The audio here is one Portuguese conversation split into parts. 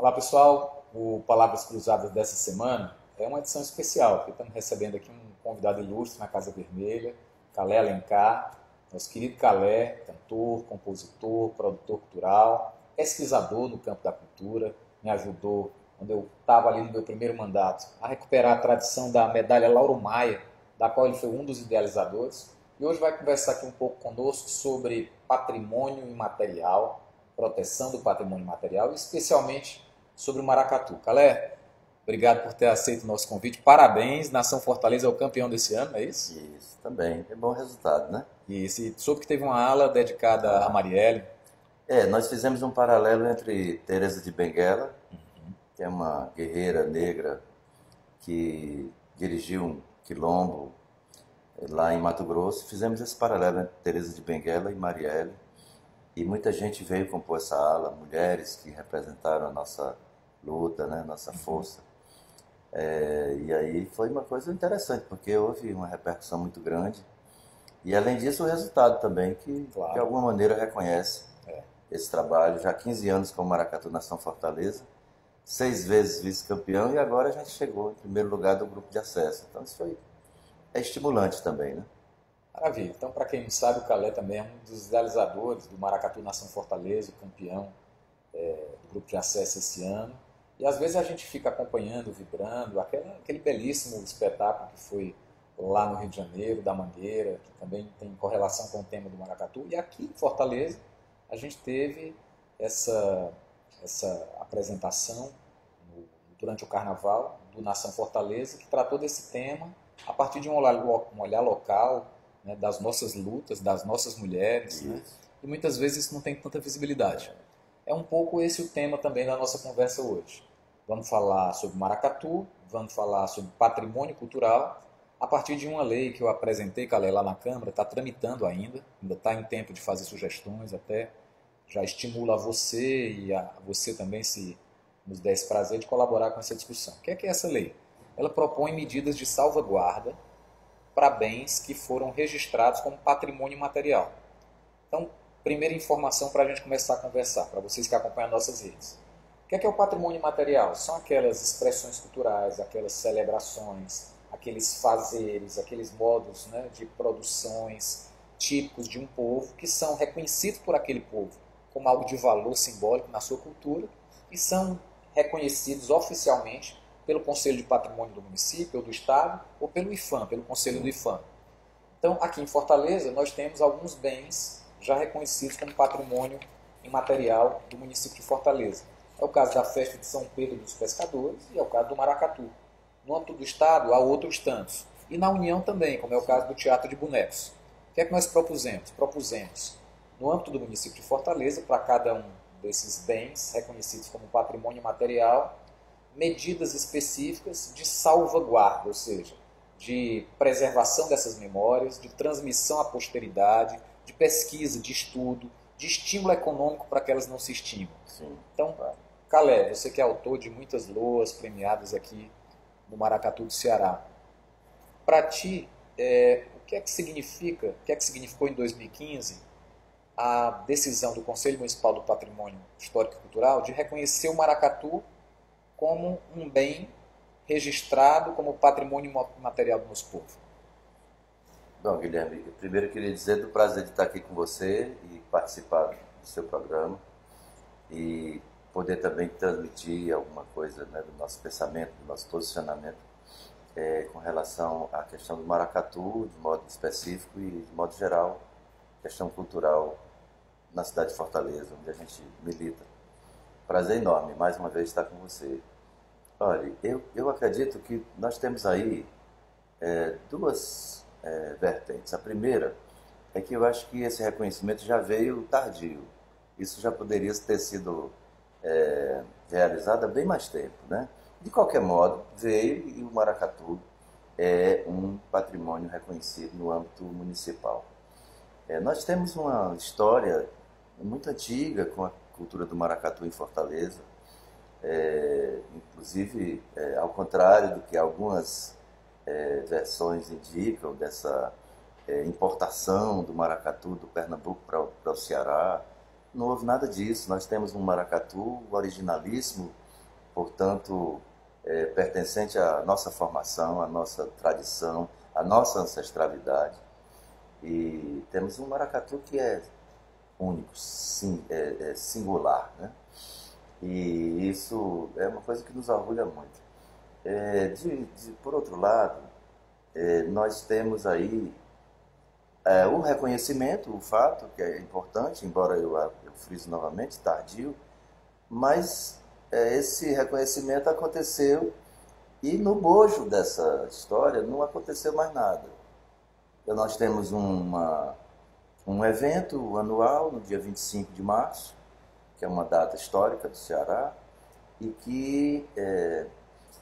Olá pessoal, o Palavras Cruzadas dessa semana é uma edição especial, porque estamos recebendo aqui um convidado ilustre na Casa Vermelha, Calé Alencar, nosso querido Calé, cantor, compositor, produtor cultural, pesquisador no campo da cultura, me ajudou, quando eu estava ali no meu primeiro mandato, a recuperar a tradição da medalha Lauro Maia, da qual ele foi um dos idealizadores, e hoje vai conversar aqui um pouco conosco sobre patrimônio imaterial, proteção do patrimônio material, e especialmente sobre o maracatu. Calé, obrigado por ter aceito o nosso convite. Parabéns, Nação Fortaleza é o campeão desse ano, é isso? Isso, também. É bom resultado, né? E soube que teve uma ala dedicada a Marielle. Nós fizemos um paralelo entre Teresa de Benguela, que é uma guerreira negra que dirigiu um quilombo lá em Mato Grosso. Fizemos esse paralelo entre Teresa de Benguela e Marielle. E muita gente veio compor essa ala, mulheres que representaram a nossa luta, né? Nossa força. E aí foi uma coisa interessante, porque houve uma repercussão muito grande. E além disso, o resultado também, que de Claro. alguma maneira reconhece É. esse trabalho. Já há 15 anos com o Maracatu Nação Fortaleza, 6 vezes vice-campeão e agora a gente chegou em primeiro lugar do grupo de acesso. Então isso é estimulante também, né? Maravilha. Então, para quem não sabe, o Calé também é um dos idealizadores do Maracatu Nação Fortaleza, o campeão do grupo de acesso esse ano. E às vezes a gente fica acompanhando, vibrando, aquele belíssimo espetáculo que foi lá no Rio de Janeiro, da Mangueira, que também tem correlação com o tema do maracatu. E aqui em Fortaleza a gente teve essa, essa apresentação durante o Carnaval do Nação Fortaleza, que tratou desse tema a partir de um olhar local, né, das nossas lutas, das nossas mulheres, né? Isso. E muitas vezes isso não tem tanta visibilidade. É um pouco esse o tema também da nossa conversa hoje. Vamos falar sobre maracatu, vamos falar sobre patrimônio cultural, a partir de uma lei que eu apresentei, Calé, lá na Câmara, está tramitando ainda está em tempo de fazer sugestões, até já estimula a você e a você também, se nos der esse prazer, de colaborar com essa discussão. O que é essa lei? Ela propõe medidas de salvaguarda para bens que foram registrados como patrimônio material. Então, primeira informação para a gente começar a conversar, para vocês que acompanham nossas redes. O que é o patrimônio material? São aquelas expressões culturais, aquelas celebrações, aqueles fazeres, aqueles modos, né, de produções típicos de um povo que são reconhecidos por aquele povo como algo de valor simbólico na sua cultura e são reconhecidos oficialmente pelo Conselho de Patrimônio do município ou do estado ou pelo IFAM, pelo Conselho do IFAM. Então, aqui em Fortaleza, nós temos alguns bens já reconhecidos como patrimônio imaterial do município de Fortaleza. É o caso da festa de São Pedro dos Pescadores e é o caso do maracatu. No âmbito do estado, há outros tantos. E na União também, como é o caso do Teatro de Bonecos. O que é que nós propusemos? Propusemos, no âmbito do município de Fortaleza, para cada um desses bens reconhecidos como patrimônio material, medidas específicas de salvaguarda, ou seja, de preservação dessas memórias, de transmissão à posteridade, de pesquisa, de estudo, de estímulo econômico para que elas não se extinguam. Sim. Então, Calé, você que é autor de muitas loas premiadas aqui no Maracatu do Ceará, para ti, o que é que significa, o que é que significou em 2015 a decisão do Conselho Municipal do Patrimônio Histórico e Cultural de reconhecer o maracatu como um bem registrado como patrimônio material do nosso povo? Bom, Guilherme, primeiro eu queria dizer do prazer de estar aqui com você e participar do seu programa e poder também transmitir alguma coisa, né, do nosso pensamento, do nosso posicionamento com relação à questão do maracatu, de modo específico e de modo geral, questão cultural na cidade de Fortaleza, onde a gente milita. Prazer enorme, mais uma vez, estar com você. Olha, eu acredito que nós temos aí duas vertentes. A primeira é que eu acho que esse reconhecimento já veio tardio. Isso já poderia ter sido realizado há bem mais tempo, né? De qualquer modo, veio e o maracatu é um patrimônio reconhecido no âmbito municipal. Nós temos uma história muito antiga com a cultura do maracatu em Fortaleza. Inclusive, ao contrário do que algumas versões indicam dessa importação do maracatu do Pernambuco para o Ceará, não houve nada disso. Nós temos um maracatu originalíssimo portanto, pertencente à nossa formação, à nossa tradição, à nossa ancestralidade. E temos um maracatu que é único, sim, singular, né? E isso é uma coisa que nos orgulha muito. Por outro lado, nós temos aí o reconhecimento, o fato, que é importante, embora eu friso novamente, tardio, mas esse reconhecimento aconteceu e no bojo dessa história não aconteceu mais nada. Então, nós temos um evento anual no dia 25 de março, que é uma data histórica do Ceará, e que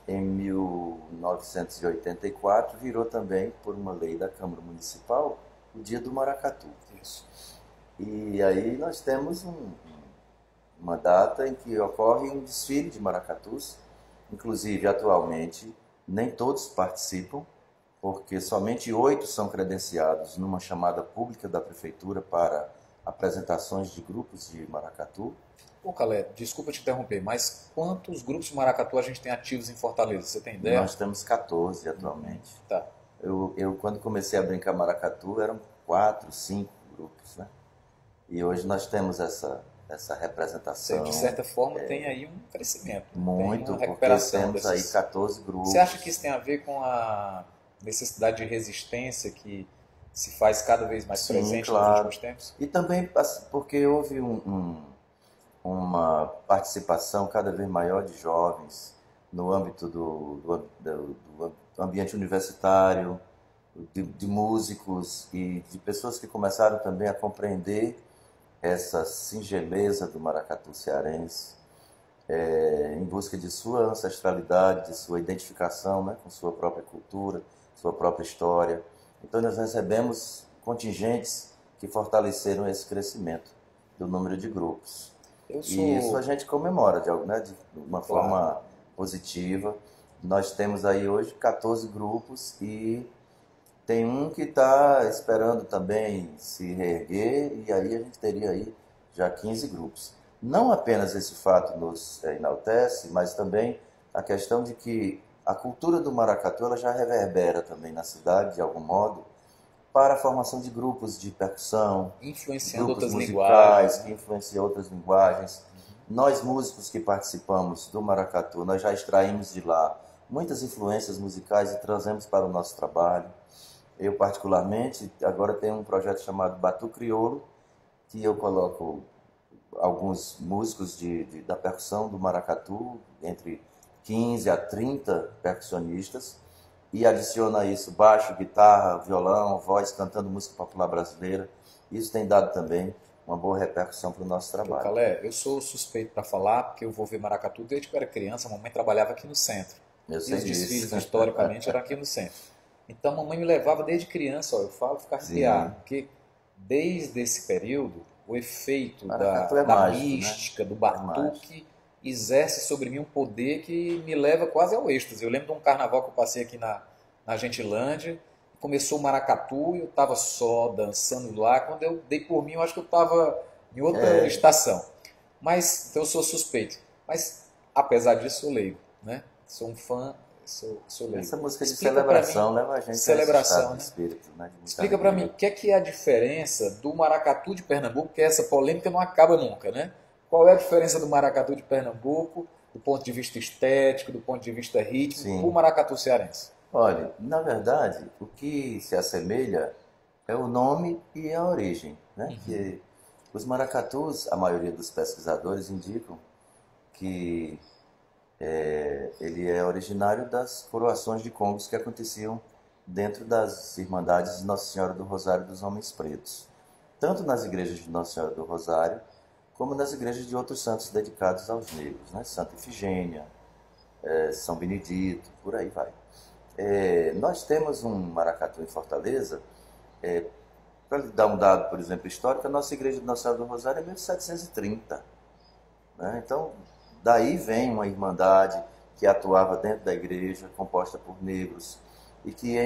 em 1984 virou também, por uma lei da Câmara Municipal, o Dia do Maracatu. Isso. E aí nós temos uma data em que ocorre um desfile de maracatus, inclusive atualmente nem todos participam, porque somente 8 são credenciados numa chamada pública da Prefeitura para apresentações de grupos de maracatu. Pô, Calé, desculpa te interromper, mas quantos grupos de maracatu a gente tem ativos em Fortaleza? Você tem ideia? Nós temos 14 atualmente. Tá. Eu quando comecei a brincar maracatu, eram 4, 5 grupos, né? E hoje nós temos essa representação. De certa forma, tem aí um crescimento. Muito, tem uma porque recuperação temos aí 14 grupos. Você acha que isso tem a ver com a necessidade de resistência que se faz cada vez mais presente nos últimos tempos? E também porque houve uma participação cada vez maior de jovens no âmbito do ambiente universitário, de músicos e de pessoas que começaram também a compreender essa singeleza do maracatu cearense, em busca de sua ancestralidade, de sua identificação, né, com sua própria cultura, sua própria história. Então nós recebemos contingentes que fortaleceram esse crescimento do número de grupos. E isso a gente comemora de uma forma positiva. Nós temos aí hoje 14 grupos e tem um que está esperando também se reerguer, e aí a gente teria aí já 15 grupos. Não apenas esse fato nos enaltece, mas também a questão de que a cultura do maracatu ela já reverbera também na cidade, de algum modo, para a formação de grupos de percussão, influenciando grupos outras musicais, linguagens, que influenciam outras linguagens. Nós, músicos que participamos do maracatu, nós já extraímos de lá muitas influências musicais e trazemos para o nosso trabalho. Eu, particularmente, agora tenho um projeto chamado Batu Crioulo, que eu coloco alguns músicos da percussão do maracatu, entre 15 a 30 percussionistas, e adiciono a isso baixo, guitarra, violão, voz, cantando música popular brasileira. Isso tem dado também uma boa repercussão para o nosso trabalho. Calé, eu sou suspeito para falar, porque eu vou ver maracatu desde que eu era criança. A mamãe trabalhava aqui no centro. Eu e sei os desfiles, disso. historicamente, eram aqui no centro. Então, a mamãe me levava desde criança, eu falo, ficar arrepiado, porque desde esse período, o efeito da mágico, mística, né? Do batuque, exerce sobre mim um poder que me leva quase ao êxtase. Eu lembro de um carnaval que eu passei aqui na Gentilândia, começou o maracatu e eu estava só dançando lá. Quando eu dei por mim, eu acho que eu estava em outra estação. Mas então eu sou suspeito. Mas, apesar disso, sou leigo, né? Sou um fã, sou leigo. Essa música de celebração leva a gente celebração, a esse espírito, né? Explica para mim, o que é a diferença do maracatu de Pernambuco, porque essa polêmica não acaba nunca, né? Qual é a diferença do maracatu de Pernambuco, do ponto de vista estético, do ponto de vista rítmico, o maracatu cearense? Olha, na verdade, o que se assemelha é o nome e a origem, né? Que os maracatus, a maioria dos pesquisadores indicam que ele é originário das coroações de congos que aconteciam dentro das Irmandades de Nossa Senhora do Rosário dos Homens Pretos, tanto nas igrejas de Nossa Senhora do Rosário, como nas igrejas de outros santos dedicados aos negros, né? Santa Efigênia, São Benedito, por aí vai. Nós temos um maracatu em Fortaleza, para lhe dar um dado, por exemplo, histórico, a nossa igreja de Nossa Senhora do Rosário é 1730. Né? Então, daí vem uma irmandade que atuava dentro da igreja, composta por negros, e que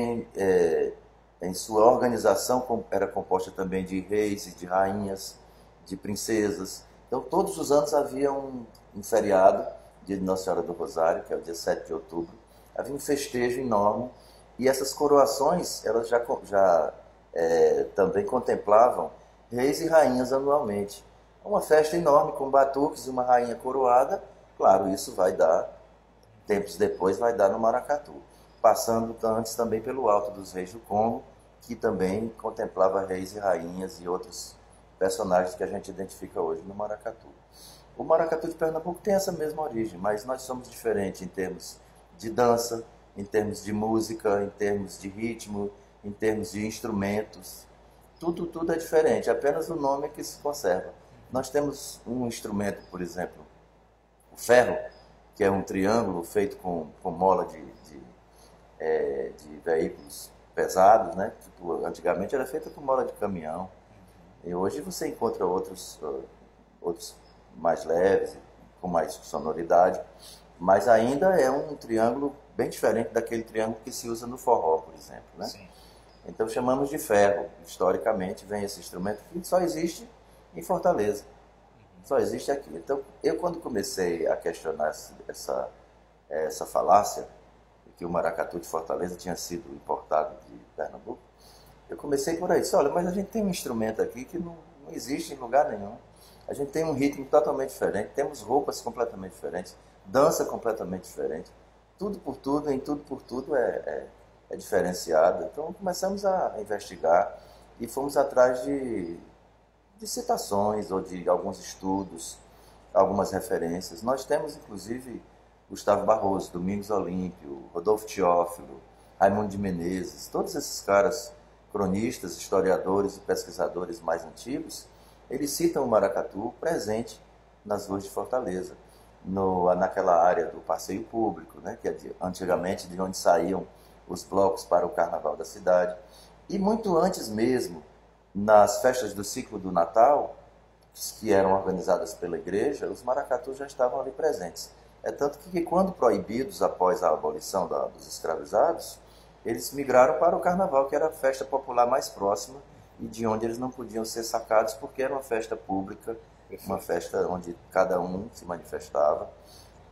em sua organização era composta também de reis e de rainhas, de princesas. Então, todos os anos havia um feriado dia de Nossa Senhora do Rosário, que é o dia 7 de outubro, havia um festejo enorme e essas coroações elas também contemplavam reis e rainhas anualmente. Uma festa enorme com batuques e uma rainha coroada, claro, isso vai dar, tempos depois vai dar no Maracatu. Passando antes também pelo Alto dos Reis do Congo, que também contemplava reis e rainhas e outros personagens que a gente identifica hoje no Maracatu. O Maracatu de Pernambuco tem essa mesma origem, mas nós somos diferentes em termos de dança, em termos de música, em termos de ritmo, em termos de instrumentos. Tudo é diferente, apenas o nome é que se conserva. Nós temos um instrumento, por exemplo, o ferro, que é um triângulo feito com mola de veículos pesados, né? Tipo, antigamente era feito com mola de caminhão. E hoje você encontra outros mais leves, com mais sonoridade, mas ainda é um triângulo bem diferente daquele triângulo que se usa no forró, por exemplo, né? Sim. Então chamamos de ferro. Historicamente vem esse instrumento que só existe em Fortaleza. Só existe aqui. Então eu quando comecei a questionar essa falácia, que o maracatu de Fortaleza tinha sido importado de Pernambuco, eu comecei por aí. Disse, olha, mas a gente tem um instrumento aqui que não existe em lugar nenhum. A gente tem um ritmo totalmente diferente, temos roupas completamente diferentes, dança completamente diferente. Tudo por tudo, em tudo por tudo é diferenciado. Então começamos a investigar e fomos atrás de citações ou de alguns estudos, algumas referências. Nós temos, inclusive, Gustavo Barroso, Domingos Olímpio, Rodolfo Teófilo, Raimundo de Menezes, todos esses caras, cronistas, historiadores e pesquisadores mais antigos, eles citam o maracatu presente nas ruas de Fortaleza, naquela área do passeio público, né, que é antigamente de onde saíam os blocos para o carnaval da cidade. E muito antes mesmo, nas festas do ciclo do Natal, que eram organizadas pela igreja, os maracatus já estavam ali presentes. É tanto que quando proibidos após a abolição dos escravizados, eles migraram para o carnaval, que era a festa popular mais próxima e de onde eles não podiam ser sacados porque era uma festa pública, uma festa onde cada um se manifestava.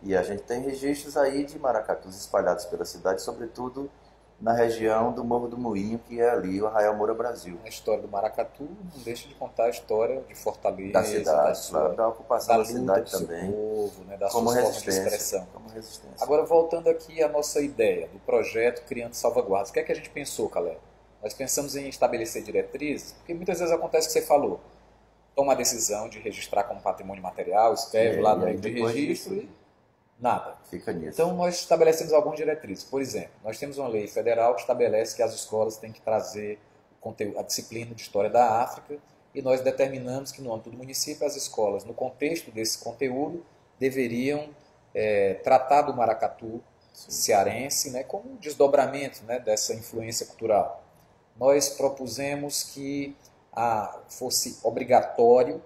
E a gente tem registros aí de maracatus espalhados pela cidade, sobretudo na região do Morro do Moinho, que é ali o Arraial Moura Brasil. A história do maracatu não deixa de contar a história de Fortaleza, da cidade, da ocupação da cidade do também, povo, né, das como suas formas de resistência, expressão. como resistência. Agora, voltando aqui à nossa ideia do projeto Criando Salvaguardas, o que é que a gente pensou, Calé? Nós pensamos em estabelecer diretrizes, porque muitas vezes acontece o que você falou, toma a decisão de registrar como patrimônio material, escreve lá no livro de registro e nada. Fica nisso. Então, nós estabelecemos algumas diretrizes. Por exemplo, nós temos uma lei federal que estabelece que as escolas têm que trazer a disciplina de História da África e nós determinamos que no âmbito do município as escolas, no contexto desse conteúdo, deveriam tratar do maracatu cearense, né, como um desdobramento, né, dessa influência cultural. Nós propusemos que fosse obrigatório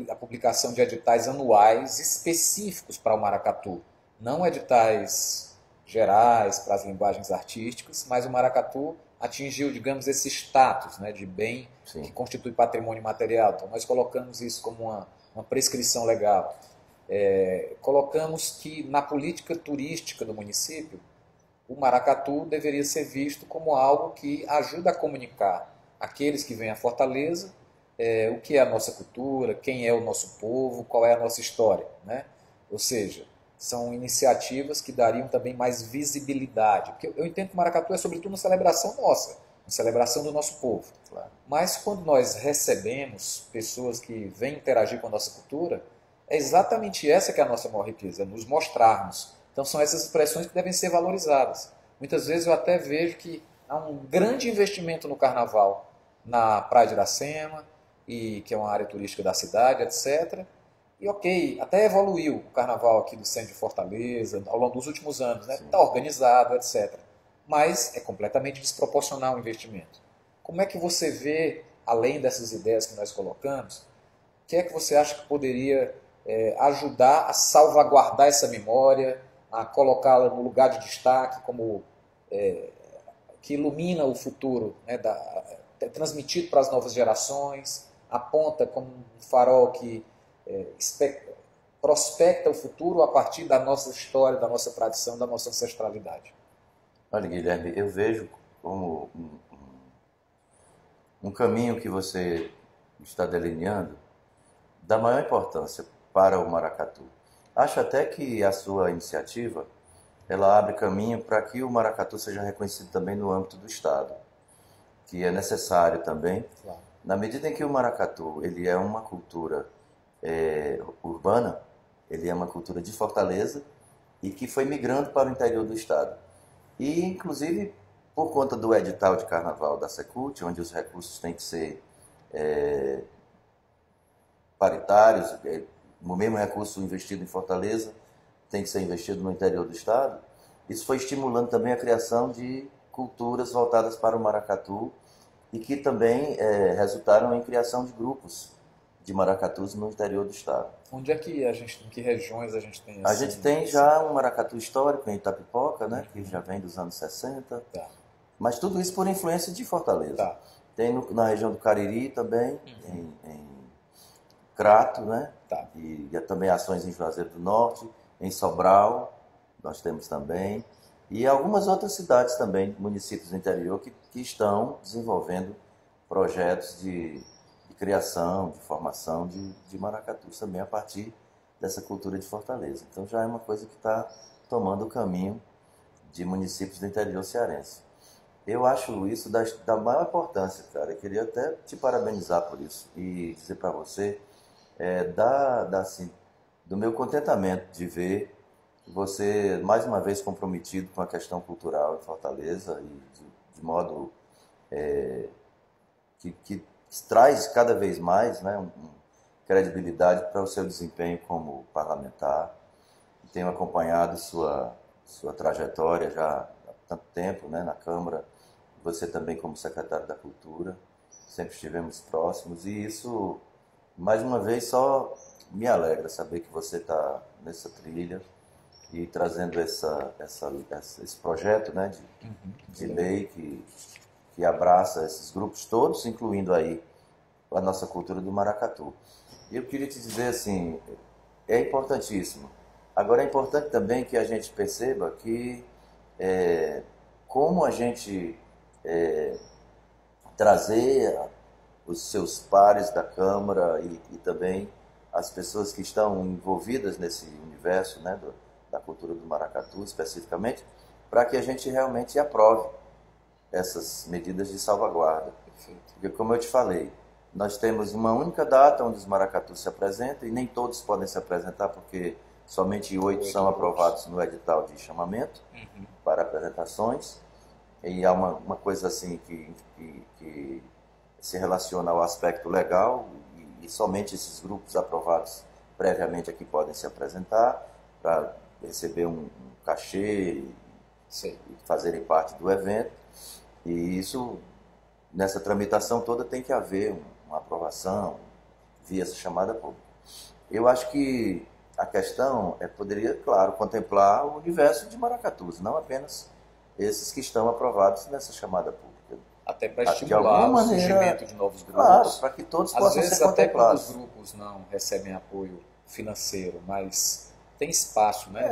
a publicação de editais anuais específicos para o maracatu. Não editais gerais para as linguagens artísticas, mas o maracatu atingiu, digamos, esse status, né, de bem que constitui patrimônio material. Então, nós colocamos isso como uma prescrição legal. Colocamos que na política turística do município, o maracatu deveria ser visto como algo que ajuda a comunicar aqueles que vêm a Fortaleza o que é a nossa cultura, quem é o nosso povo, qual é a nossa história, né? Ou seja, são iniciativas que dariam também mais visibilidade. Porque eu entendo que o maracatu é sobretudo uma celebração nossa, uma celebração do nosso povo. Claro. Mas quando nós recebemos pessoas que vêm interagir com a nossa cultura, é exatamente essa que é a nossa maior riqueza, nos mostrarmos. Então são essas expressões que devem ser valorizadas. Muitas vezes eu até vejo que há um grande investimento no carnaval, na Praia de Iracema, que é uma área turística da cidade, etc. E ok, até evoluiu o carnaval aqui do centro de Fortaleza, ao longo dos últimos anos, né? Está organizado, etc. Mas é completamente desproporcional o investimento. Como é que você vê, além dessas ideias que nós colocamos, o que é que você acha que poderia ajudar a salvaguardar essa memória, a colocá-la no lugar de destaque, como que ilumina o futuro, né, transmitido para as novas gerações, aponta como um farol que prospecta o futuro a partir da nossa história, da nossa tradição, da nossa ancestralidade? Olha, Guilherme, eu vejo como um caminho que você está delineando da maior importância para o maracatu. Acho até que a sua iniciativa ela abre caminho para que o maracatu seja reconhecido também no âmbito do Estado, que é necessário também, Claro. na medida em que o maracatu ele é uma cultura urbana, ele é uma cultura de Fortaleza e que foi migrando para o interior do Estado. E, inclusive, por conta do edital de carnaval da Secult, onde os recursos têm que ser paritários, o mesmo recurso investido em Fortaleza tem que ser investido no interior do estado, isso foi estimulando também a criação de culturas voltadas para o maracatu e que também resultaram em criação de grupos de maracatus no interior do estado. Onde é que a gente, em que regiões a gente tem A assim? gente tem já um maracatu histórico em Itapipoca, né, que já vem dos anos 60, Tá, mas tudo isso por influência de Fortaleza. tá. Tem na região do Cariri também, em Crato, né? Tá. E também ações em Juazeiro do Norte, em Sobral, nós temos também, e algumas outras cidades também, municípios do interior, que estão desenvolvendo projetos de criação, de formação de maracatus também a partir dessa cultura de Fortaleza. Então já é uma coisa que está tomando o caminho de municípios do interior cearense. Eu acho isso da maior importância, cara. Eu queria até te parabenizar por isso e dizer para você assim, do meu contentamento de ver você mais uma vez comprometido com a questão cultural em Fortaleza e de modo que traz cada vez mais, né, credibilidade para o seu desempenho como parlamentar. Tenho acompanhado sua trajetória já há tanto tempo, né, na Câmara, você também como secretário da Cultura, sempre estivemos próximos e isso, mais uma vez, só me alegra saber que você está nessa trilha e trazendo esse projeto, né, de lei que abraça esses grupos todos, incluindo aí a nossa cultura do maracatu. E eu queria te dizer assim, é importantíssimo. Agora é importante também que a gente perceba que como a gente trazer os seus pares da Câmara e também as pessoas que estão envolvidas nesse universo, né, da cultura do maracatu especificamente, para que a gente realmente aprove essas medidas de salvaguarda. Perfeito. Porque, como eu te falei, nós temos uma única data onde os maracatus se apresentam e nem todos podem se apresentar porque somente 8 são aprovados no edital de chamamento para apresentações. E há uma coisa assim que se relaciona ao aspecto legal e somente esses grupos aprovados previamente aqui podem se apresentar para receber um cachê e fazerem parte do evento. E isso, nessa tramitação toda, tem que haver uma aprovação via essa chamada pública. Eu acho que a questão poderia, claro, contemplar o universo de maracatus, não apenas esses que estão aprovados nessa chamada pública. Até para estimular o surgimento de novos grupos. Claro, para que todos possam ser contemplados. Até quando os grupos não recebem apoio financeiro, mas tem espaço, né,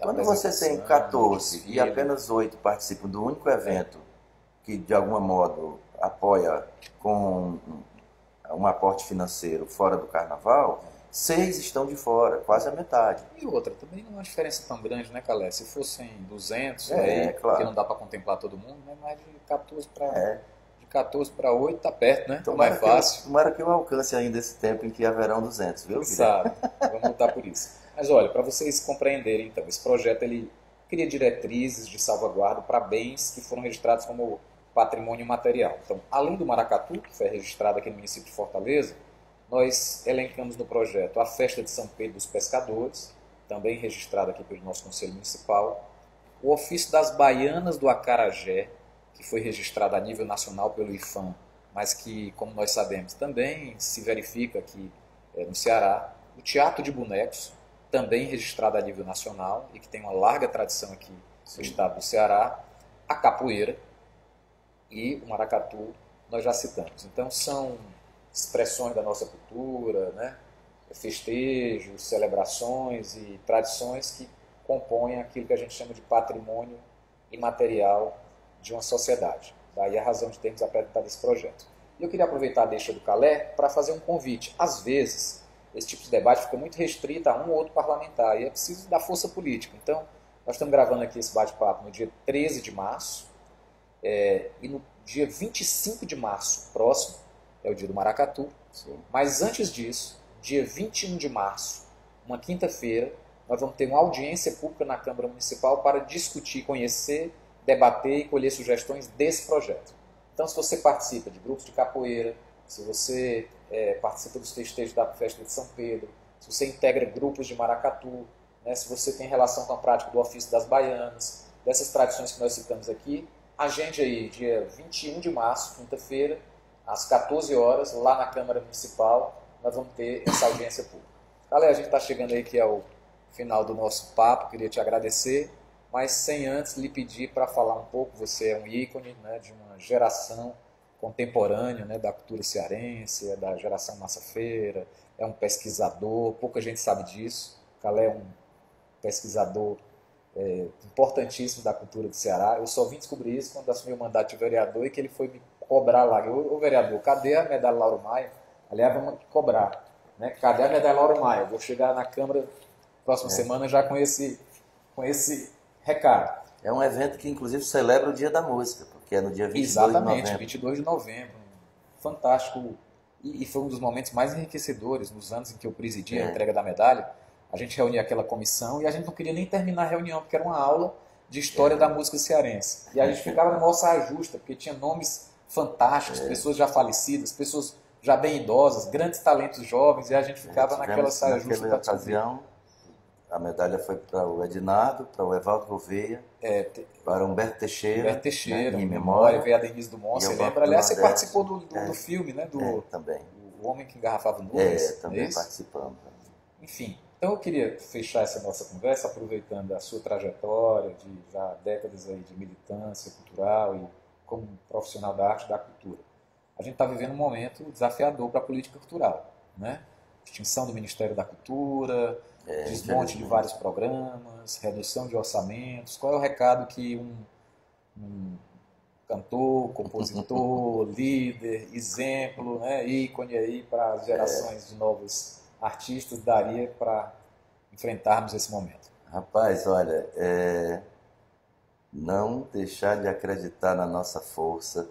quando você tem 14 e apenas 8 participam do único evento que, de algum modo, apoia com um aporte financeiro fora do carnaval, 6 estão de fora, quase a metade. E outra, também não há diferença tão grande, né, Calé? Se fossem 200, claro, porque não dá para contemplar todo mundo, né? Mas de 14 para 8 tá perto, né? Tomara mais fácil. Tomara que eu alcance ainda esse tempo em que haverão 200, viu? Sabe, vamos lutar por isso. Mas olha, para vocês compreenderem, então, esse projeto ele cria diretrizes de salvaguarda para bens que foram registrados como patrimônio material. Então, além do maracatu, que foi registrado aqui no município de Fortaleza, nós elencamos no projeto a Festa de São Pedro dos Pescadores, também registrada aqui pelo nosso Conselho Municipal, o Ofício das Baianas do Acarajé, que foi registrado a nível nacional pelo IFAM, mas que, como nós sabemos, também se verifica aqui no Ceará, o Teatro de Bonecos, também registrado a nível nacional e que tem uma larga tradição aqui no estado do Ceará, a capoeira e o maracatu, nós já citamos. Então, são expressões da nossa cultura, né? festejos, celebrações e tradições que compõem aquilo que a gente chama de patrimônio imaterial de uma sociedade. Daí a razão de termos apresentado esse projeto. E eu queria aproveitar a deixa do Calé para fazer um convite. Às vezes, esse tipo de debate fica muito restrito a um ou outro parlamentar e é preciso dar força política. Então, nós estamos gravando aqui esse bate-papo no dia 13 de março e no dia 25 de março próximo é o dia do Maracatu. Sim. Mas antes disso, dia 21 de março, uma quinta-feira, nós vamos ter uma audiência pública na Câmara Municipal para discutir, conhecer, debater e colher sugestões desse projeto. Então, se você participa de grupos de capoeira, se você participa dos festejos da Festa de São Pedro, se você integra grupos de maracatu, né, se você tem relação com a prática do ofício das baianas, dessas tradições que nós citamos aqui, agende aí, dia 21 de março, quinta-feira, às 14 horas, lá na Câmara Municipal, nós vamos ter essa audiência pública. Galera, a gente está chegando aí que é o final do nosso papo, queria te agradecer, mas sem antes lhe pedir para falar um pouco, você é um ícone, né, de uma geração contemporânea, né, da cultura cearense, da geração massafeira, é um pesquisador, pouca gente sabe disso, Calé é um pesquisador importantíssimo da cultura do Ceará. Eu só vim descobrir isso quando assumi o mandato de vereador e que ele foi me cobrar lá. Ô vereador, cadê a medalha Lauro Maia? Aliás, vamos cobrar. Né? Cadê a medalha Lauro Maia? Vou chegar na Câmara próxima semana já com esse recado. É um evento que, inclusive, celebra o Dia da Música, porque é no dia 22 Exatamente, de novembro. 22 de novembro. Fantástico. E foi um dos momentos mais enriquecedores nos anos em que eu presidi a entrega da medalha. A gente reunia aquela comissão e a gente não queria nem terminar a reunião, porque era uma aula de história da música cearense. E a gente ficava na nossa justa, porque tinha nomes fantásticos, pessoas já falecidas, pessoas já bem idosas, grandes talentos jovens, e a gente ficava naquela saia justa. Naquela ocasião, a medalha foi para o Ednardo, para o Evaldo Gouveia, para Humberto Teixeira, né, em memória, veio a Denise Dumont, você lembra? Aliás, você participou do filme, né? Também. O Homem que Engarrafava Nuvens. Também participamos. Enfim, então eu queria fechar essa nossa conversa aproveitando a sua trajetória de já décadas aí de militância cultural e como profissional da arte e da cultura. A gente está vivendo um momento desafiador para a política cultural, né? Extinção do Ministério da Cultura, desmonte de vários programas, redução de orçamentos. Qual é o recado que um cantor, compositor, líder, exemplo, né, ícone aí para as gerações de novos artistas daria para enfrentarmos esse momento? Rapaz, olha, não deixar de acreditar na nossa força,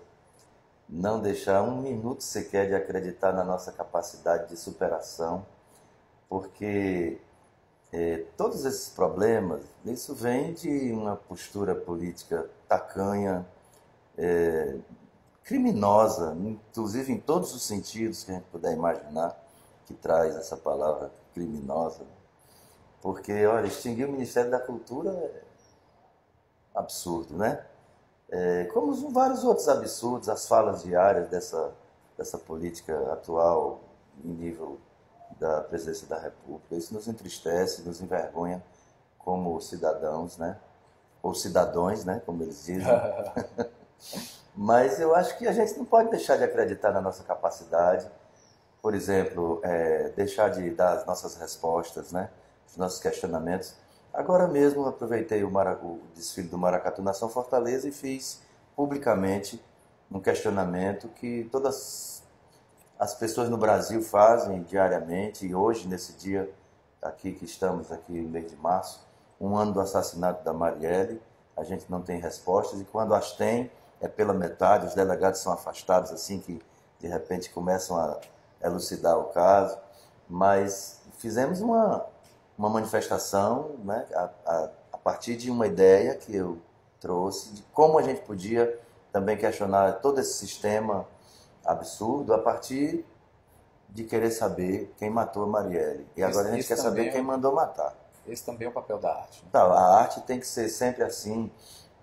não deixar um minuto sequer de acreditar na nossa capacidade de superação, porque todos esses problemas, isso vem de uma postura política tacanha, criminosa, inclusive em todos os sentidos que a gente puder imaginar, que traz essa palavra criminosa. Porque, olha, extinguir o Ministério da Cultura é absurdo, né? Como vários outros absurdos, as falas diárias dessa política atual em nível da Presidência da República. Isso nos entristece, nos envergonha como cidadãos, né? Ou cidadãos, né? Como eles dizem. Mas eu acho que a gente não pode deixar de acreditar na nossa capacidade. Por exemplo, deixar de dar as nossas respostas, né? Os nossos questionamentos. Agora mesmo aproveitei o desfile do Maracatu Nação Fortaleza e fiz publicamente um questionamento que todas as pessoas no Brasil fazem diariamente, e hoje, nesse dia aqui que estamos, aqui no mês de março, 1 ano do assassinato da Marielle, a gente não tem respostas, e quando as tem, é pela metade, os delegados são afastados assim que de repente começam a elucidar o caso, mas fizemos uma manifestação, né, a partir de uma ideia que eu trouxe de como a gente podia também questionar todo esse sistema absurdo a partir de querer saber quem matou a Marielle. E agora a gente quer saber quem mandou matar. Esse também é o papel da arte. Né? Então, a arte tem que ser sempre assim,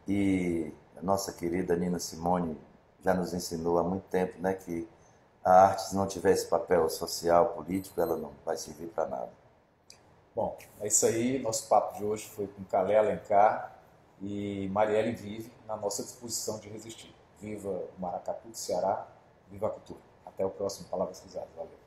e a nossa querida Nina Simone já nos ensinou há muito tempo, né, que a arte, se não tiver esse papel social, político, ela não vai servir para nada. Bom, é isso aí. Nosso papo de hoje foi com Calé Alencar e Marielle vive na nossa disposição de resistir. Viva o Maracatu do Ceará, viva a cultura. Até o próximo Palavras Cruzadas. Valeu.